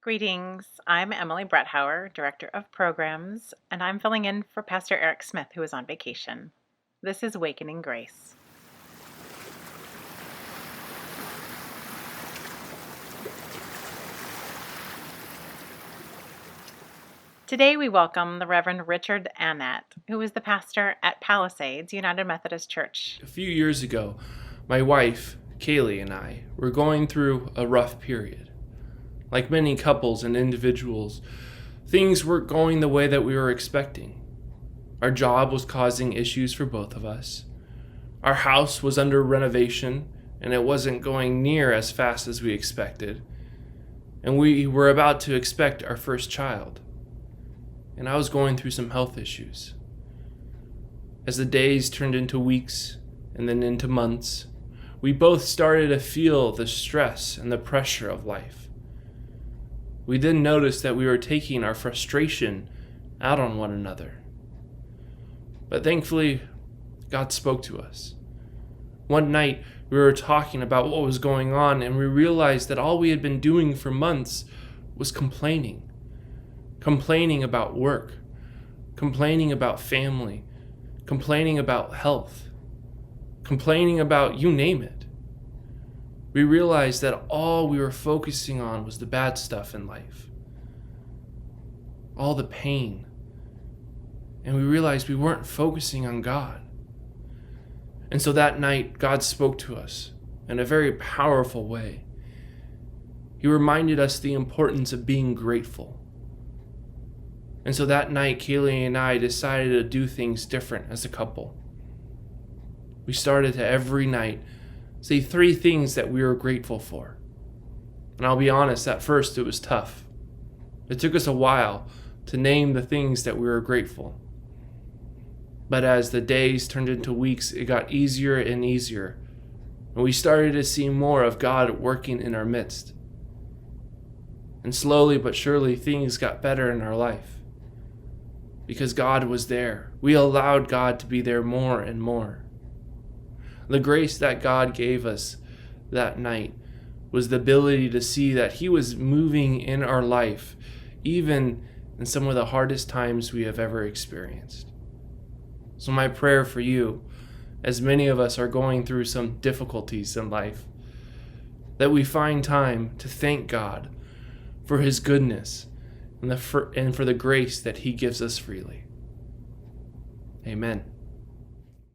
Greetings. I'm Emily Bretthauer, Director of Programs, and I'm filling in for Pastor Eric Smith, who is on vacation. This is Wakening Grace. Today we welcome the Reverend Richard Annett, who is the pastor at Palisades United Methodist Church. A few years ago, my wife, Kaylee, and I were going through a rough period. Like many couples and individuals, things weren't going the way that we were expecting. Our job was causing issues for both of us. Our house was under renovation, and it wasn't going near as fast as we expected. And we were about to expect our first child. And I was going through some health issues. As the days turned into weeks and then into months, we both started to feel the stress and the pressure of life. We then noticed that we were taking our frustration out on one another. But thankfully, God spoke to us. One night, we were talking about what was going on, and we realized that all we had been doing for months was complaining. Complaining about work, complaining about family, complaining about health, complaining about you name it. We realized that all we were focusing on was the bad stuff in life, all the pain, and we realized we weren't focusing on God. And so that night, God spoke to us in a very powerful way. He reminded us the importance of being grateful. And so that night, Kaylee and I decided to do things different as a couple. We started to every night say 3 things that we were grateful for. And I'll be honest, at first it was tough. It took us a while to name the things that we were grateful. But as the days turned into weeks, it got easier and easier. And we started to see more of God working in our midst. And slowly but surely, things got better in our life. Because God was there. We allowed God to be there more and more. The grace that God gave us that night was the ability to see that He was moving in our life, even in some of the hardest times we have ever experienced. So my prayer for you, as many of us are going through some difficulties in life, that we find time to thank God for His goodness and for the grace that He gives us freely. Amen.